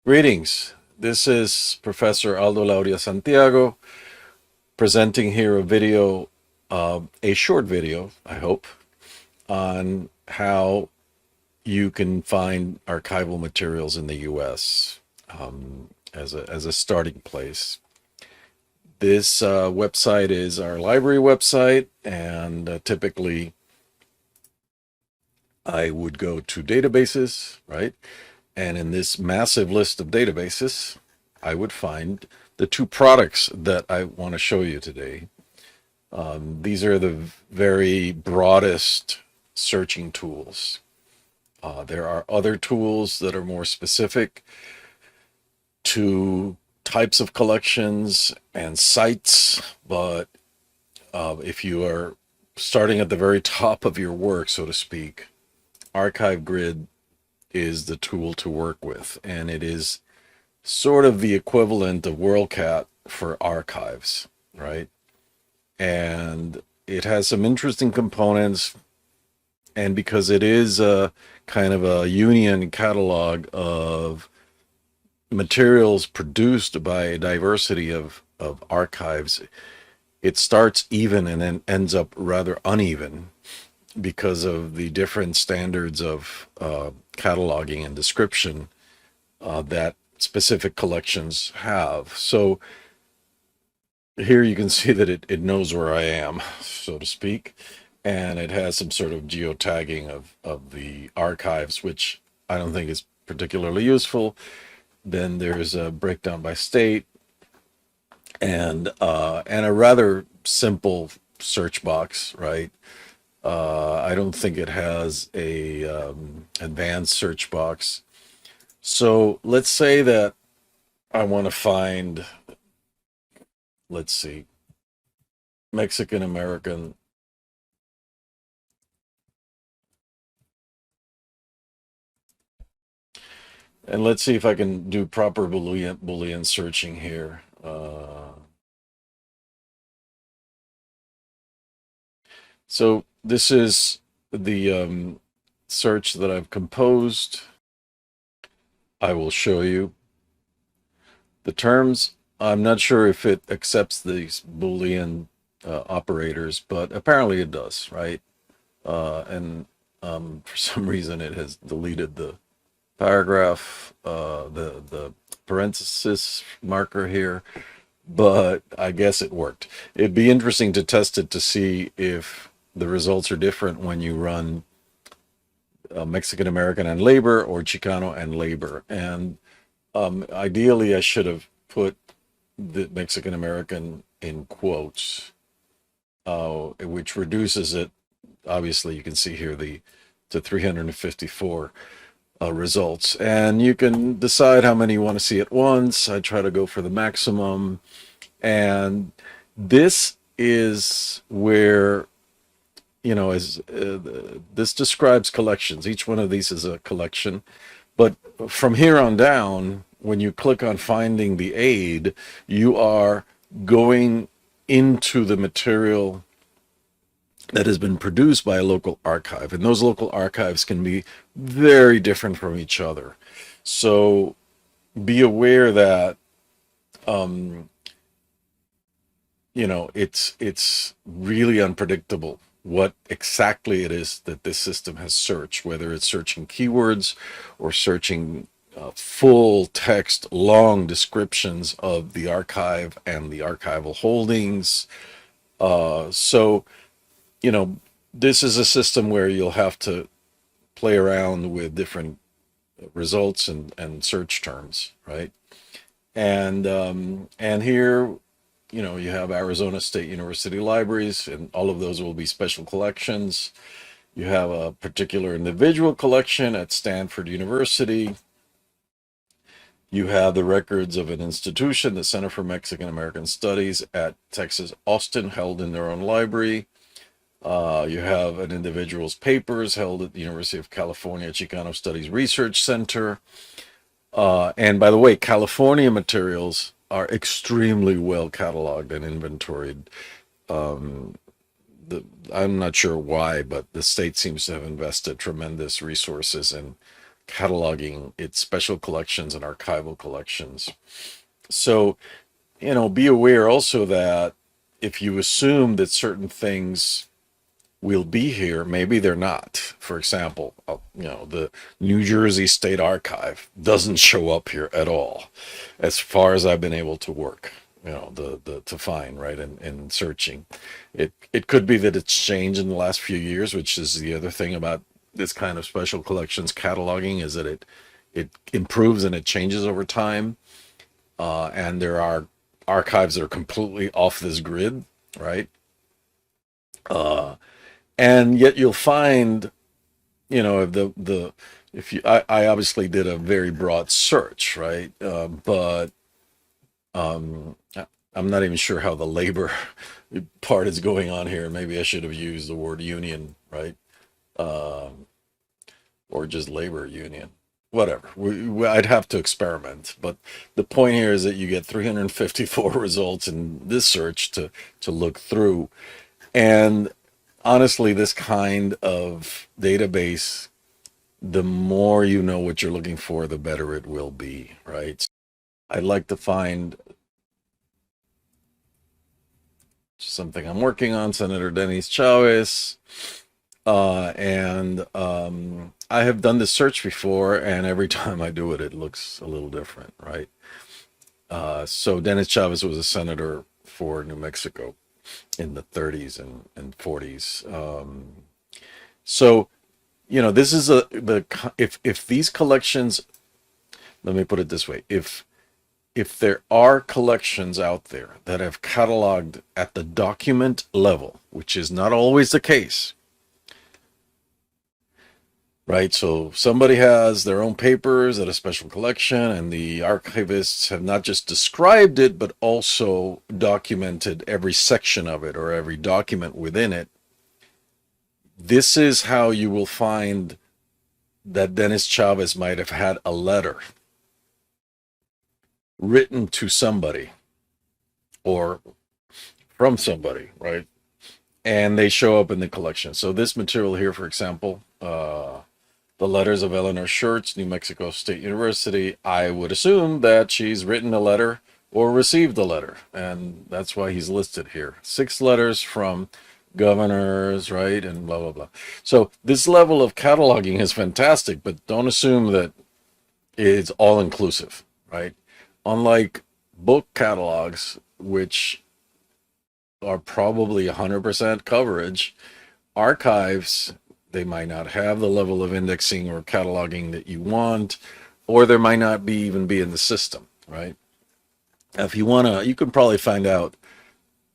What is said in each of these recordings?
Greetings. This is Professor Aldo Laudia Santiago presenting here a video, a short video, I hope, on how you can find archival materials in the U.S. As a starting place. This website is our library website, and typically I would go to databases, right? And in this massive list of databases, I would find the two products that I want to show you today. These are the very broadest searching tools. There are other tools that are more specific to types of collections and sites, but if you are starting at the very top of your work, so to speak, ArchiveGrid is the tool to work with, and it is sort of the equivalent of WorldCat for archives, right? And it has some interesting components, and because it is a kind of a union catalog of materials produced by a diversity of archives, it starts even and then ends up rather uneven because of the different standards of cataloging and description that specific collections have. So here you can see that it knows where I am, so to speak, and it has some sort of geotagging of the archives, which I don't think is particularly useful. Then there's a breakdown by state and a rather simple search box, right? I don't think it has a advanced search box. So let's say that I want to find, let's see, Mexican American. And let's see if I can do proper Boolean searching here. So this is the search that I've composed. I will show you the terms. I'm not sure if it accepts these Boolean operators, but apparently it does, right? And for some reason it has deleted the paragraph, the parenthesis marker here, but I guess it worked. It'd be interesting to test it to see if the results are different when you run Mexican American and labor or Chicano and labor. And ideally I should have put the Mexican American in quotes, which reduces it. Obviously you can see here to 354 results, and you can decide how many you want to see at once. I try to go for the maximum, and this is where, you know, as this describes collections. Each one of these is a collection, but from here on down, when you click on finding the aid, you are going into the material that has been produced by a local archive, and those local archives can be very different from each other. So be aware that you know, it's really unpredictable what exactly it is that this system has searched, whether it's searching keywords or searching full text, long descriptions of the archive and the archival holdings. So, you know, this is a system where you'll have to play around with different results and search terms, right? And here, you know, you have Arizona State University libraries, and all of those will be special collections. You have a particular individual collection at Stanford University. You have the records of an institution, the Center for Mexican American Studies at Texas Austin, held in their own library. You have an individual's papers held at the University of California Chicano Studies Research Center. And by the way, California materials are extremely well cataloged and inventoried. I'm not sure why, but the state seems to have invested tremendous resources in cataloging its special collections and archival collections. So, be aware also that if you assume that certain things will be here, maybe they're not. For example, the New Jersey State Archive doesn't show up here at all, as far as I've been able to work, to find, right, and searching. It could be that it's changed in the last few years, which is the other thing about this kind of special collections cataloging, is that it improves and it changes over time. And there are archives that are completely off this grid, right? And yet you'll find, if you, I obviously did a very broad search, right? But I'm not even sure how the labor part is going on here. Maybe I should have used the word union, right? Or just labor union, whatever. I'd have to experiment. But the point here is that you get 354 results in this search to look through. And honestly, this kind of database, the more you know what you're looking for, the better it will be, right? I'd like to find something I'm working on, Senator Dennis Chavez. And I have done this search before, and every time I do it, it looks a little different, right? So Dennis Chavez was a senator for New Mexico in the 30s and 40s. So, this is if these collections, let me put it this way, if there are collections out there that have cataloged at the document level, which is not always the case, right? So somebody has their own papers at a special collection, and the archivists have not just described it, but also documented every section of it or every document within it. This is how you will find that Dennis Chavez might have had a letter written to somebody or from somebody, right? And they show up in the collection. So this material here, for example, the letters of Eleanor Schertz, New Mexico State University, I would assume that she's written a letter or received a letter, and that's why he's listed here. 6 letters from governors, right, and blah, blah, blah. So this level of cataloging is fantastic, but don't assume that it's all-inclusive, right? Unlike book catalogs, which are probably 100% coverage, archives, they might not have the level of indexing or cataloging that you want, or there might not even be in the system, right? If you want to, you can probably find out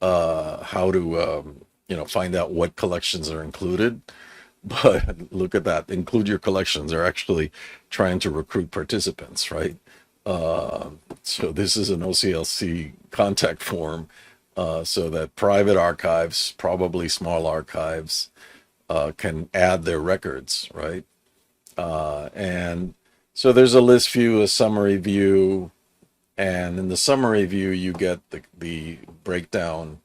how to, find out what collections are included. But look at that, include your collections. They're actually trying to recruit participants, right? So this is an OCLC contact form, so that private archives, probably small archives, can add their records, right? And so there's a list view, a summary view, and in the summary view, you get the breakdown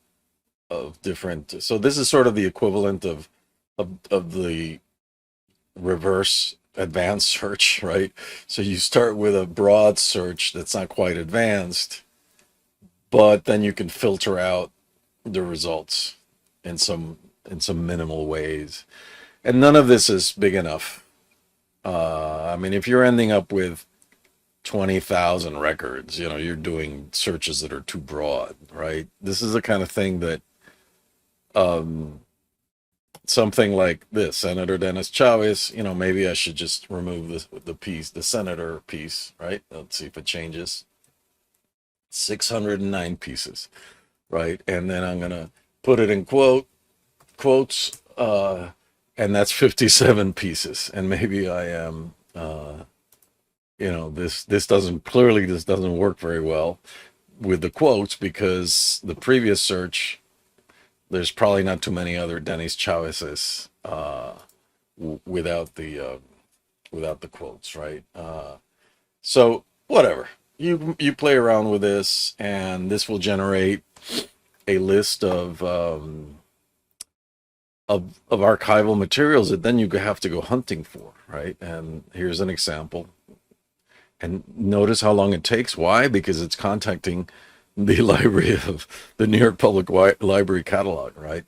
of different. So this is sort of the equivalent of the reverse advanced search, right? So you start with a broad search that's not quite advanced, but then you can filter out the results in some minimal ways. And none of this is big enough. I mean, if you're ending up with 20,000 records, you're doing searches that are too broad, right? This is the kind of thing that something like this, Senator Dennis Chavez, maybe I should just remove the piece, the senator piece, right? Let's see if it changes. 609 pieces, right? And then I'm going to put it in quotes, and that's 57 pieces. And maybe I am, this doesn't work very well with the quotes, because the previous search, there's probably not too many other Dennis Chavez's without the quotes, right? So whatever, you play around with this, and this will generate a list of of archival materials that then you have to go hunting for, right? And here's an example. And notice how long it takes. Why? Because it's contacting the library of the New York Public Library catalog, right?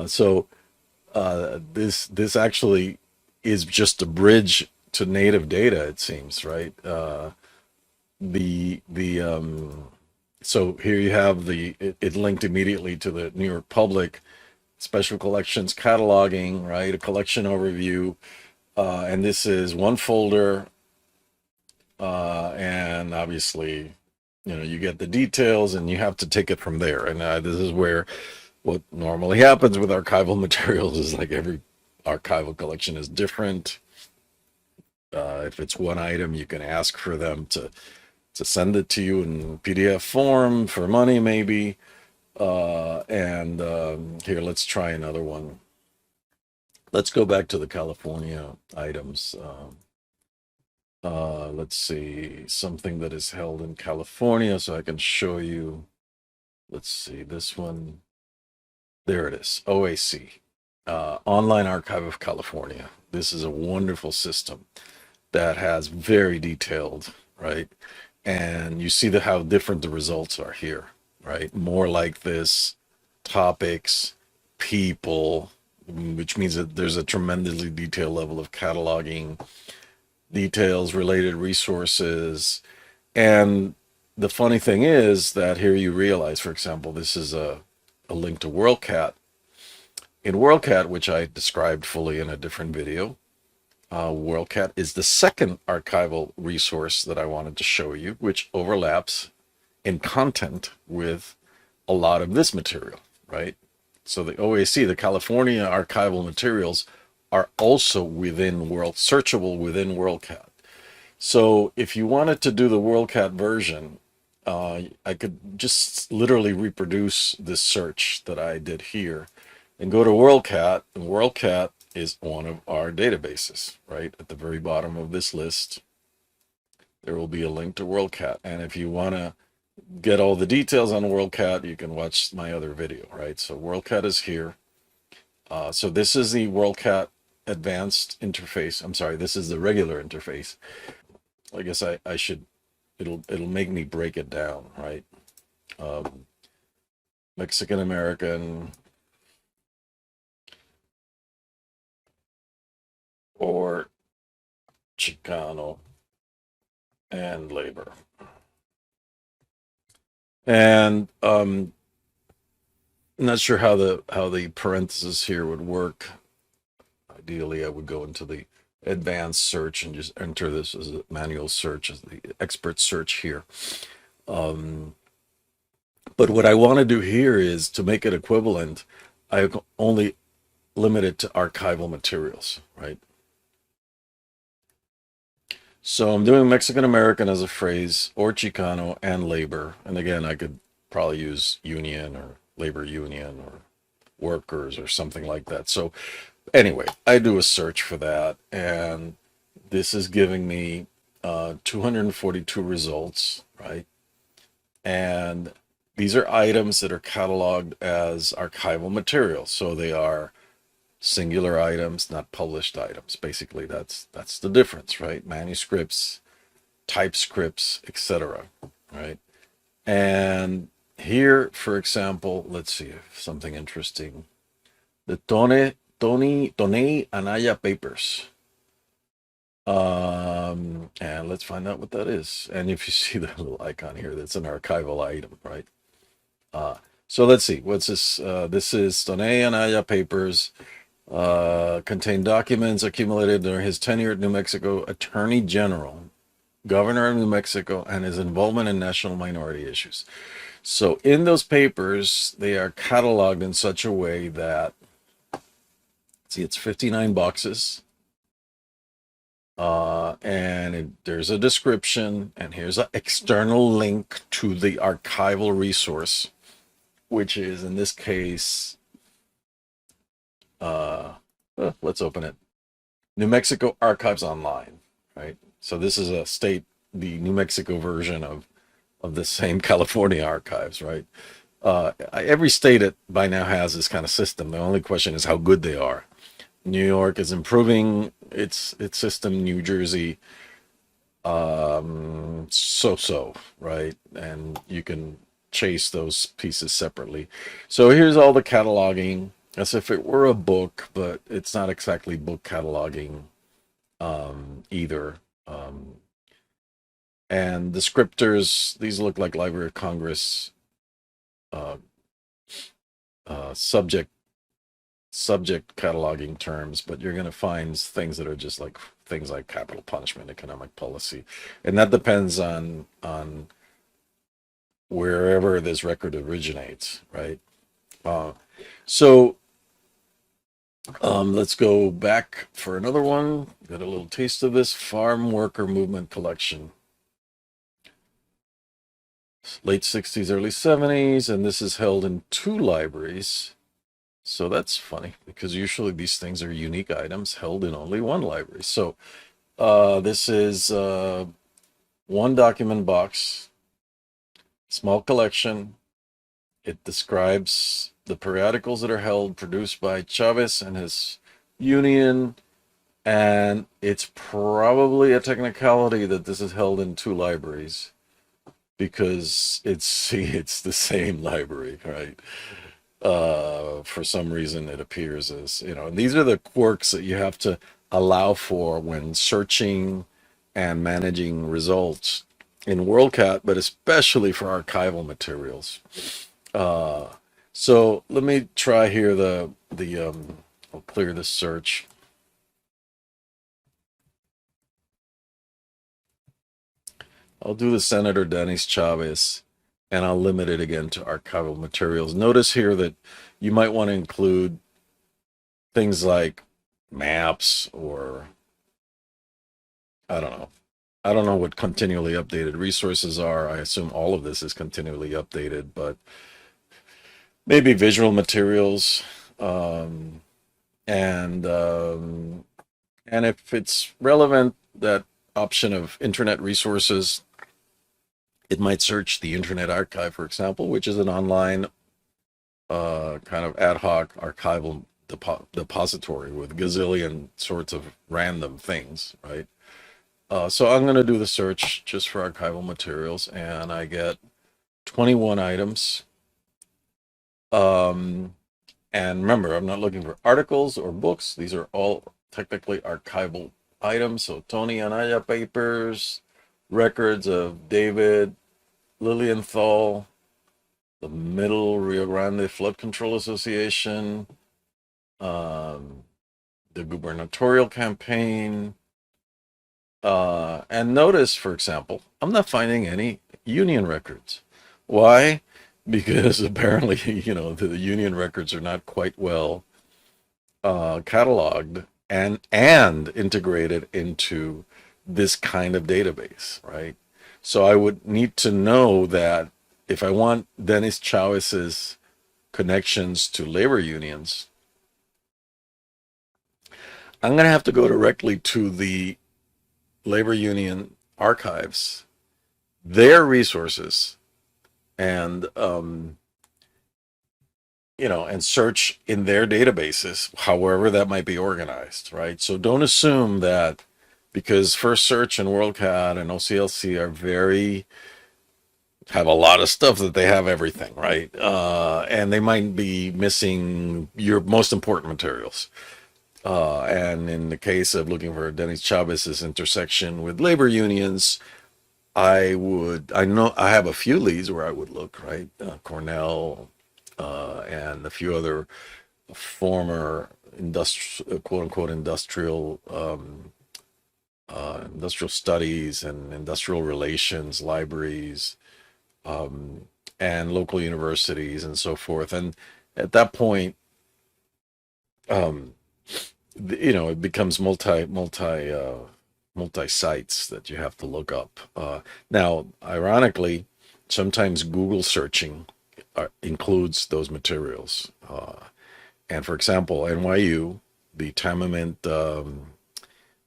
So this actually is just a bridge to native data, it seems, right? So here you have it linked immediately to the New York Public Special Collections cataloging, right? A collection overview, and this is one folder, and obviously, you get the details, and you have to take it from there. And this is where what normally happens with archival materials is like every archival collection is different. If it's one item, you can ask for them to send it to you in PDF form for money, maybe. And here, let's try another one. Let's go back to the California items. Let's see, something that is held in California, so I can show you. Let's see, this one. There it is, OAC, Online Archive of California. This is a wonderful system that has very detailed, right? And you see how different the results are here, right? More like this, topics, people, which means that there's a tremendously detailed level of cataloging, details, related resources. And the funny thing is that here you realize, for example, this is a link to WorldCat. In WorldCat, which I described fully in a different video, WorldCat is the second archival resource that I wanted to show you, which overlaps in content with a lot of this material, right? So the OAC, the California archival materials, are also searchable within WorldCat. So if you wanted to do the WorldCat version, I could just literally reproduce this search that I did here and go to WorldCat, and WorldCat is one of our databases, right? At the very bottom of this list, there will be a link to WorldCat. And if you want to get all the details on WorldCat, you can watch my other video, right? So WorldCat is here. So this is the WorldCat advanced interface. I'm sorry, this is the regular interface. I guess I should, it'll make me break it down, right? Mexican American or Chicano and labor. And I'm not sure how the parentheses here would work. Ideally, I would go into the advanced search and just enter this as a manual search, as the expert search here. But what I want to do here is to make it equivalent, I only limit it to archival materials, right? So I'm doing Mexican American as a phrase, or Chicano and labor. And again, I could probably use union or labor union or workers or something like that. So anyway, I do a search for that, and this is giving me 242 results, right? And these are items that are cataloged as archival materials. So they are singular items, not published items. Basically, that's the difference, right? Manuscripts, typescripts, etc., right? And here, for example, let's see if something interesting. The Tony Anaya papers. And let's find out what that is. And if you see the little icon here, that's an archival item, right? So let's see, what's this? This is Tony Anaya papers. Contain documents accumulated during his tenure at New Mexico Attorney General, Governor of New Mexico, and his involvement in national minority issues. So in those papers, they are cataloged in such a way that, see, it's 59 boxes. There's a description, and here's an external link to the archival resource, which is, in this case, let's open it. New Mexico Archives Online, right? So this is the New Mexico version of the same California archives, right? Every state by now has this kind of system. The only question is how good they are. New York is improving its system. New Jersey, so-so, right? And you can chase those pieces separately. So here's all the cataloging as if it were a book, but it's not exactly book cataloging either. And descriptors, these look like Library of Congress uh, subject cataloging terms, but you're going to find things that are just like things like capital punishment, economic policy, and that depends on wherever this record originates, right? So let's go back for another one. Got a little taste of this farm worker movement collection. Late 60s, early 70s, and this is held in 2 libraries. So that's funny because usually these things are unique items held in only 1 library. So this is 1 document box, small collection. It describes the periodicals that are held, produced by Chavez and his union. And it's probably a technicality that this is held in 2 libraries because it's the same library, right? For some reason it appears as, and these are the quirks that you have to allow for when searching and managing results in WorldCat, but especially for archival materials. So let me try here I'll clear this search. I'll do the Senator Dennis Chavez, and I'll limit it again to archival materials. Notice here that you might want to include things like maps or I don't know what continually updated resources are. I assume all of this is continually updated, but maybe visual materials, and if it's relevant, that option of internet resources, it might search the Internet Archive, for example, which is an online kind of ad hoc archival depository with gazillion sorts of random things, right? So I'm going to do the search just for archival materials, and I get 21 items. And remember, I'm not looking for articles or books. These are all technically archival items. So Tony Anaya papers, records of David Lilienthal, the Middle Rio Grande Flood Control Association, the gubernatorial campaign. And notice, for example, I'm not finding any union records. Why? Because apparently, the union records are not quite well cataloged and integrated into this kind of database, right? So I would need to know that if I want Dennis Chavez's connections to labor unions, I'm going to have to go directly to the labor union archives, their resources, and and search in their databases, however that might be organized, right? So don't assume that because First Search and WorldCat and OCLC have a lot of stuff that they have everything, right? And they might be missing your most important materials. And in the case of looking for Dennis Chavez's intersection with labor unions, I have a few leads where I would look, right? Cornell, and a few other former quote unquote industrial studies and industrial relations libraries, and local universities and so forth. And at that point, it becomes multi sites that you have to look up. Now, ironically, sometimes Google searching includes those materials. And for example, NYU, the Tamiment,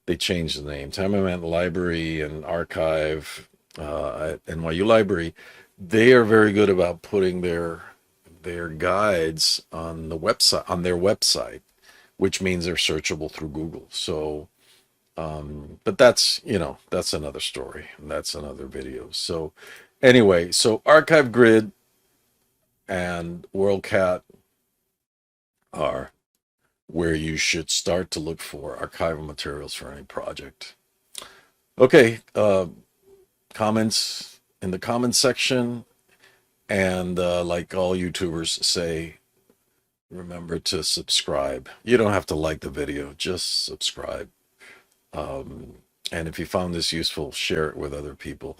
they changed the name, Tamiment Library and Archive at NYU Library, they are very good about putting their their guides on the website, on their website, which means they're searchable through Google. So, but that's, you know, that's another story, and that's another video. So anyway, so ArchiveGrid and WorldCat are where you should start to look for archival materials for any project. Okay, comments in the comments section, and like all YouTubers say, remember to subscribe. You don't have to like the video, just subscribe. And if you found this useful, share it with other people.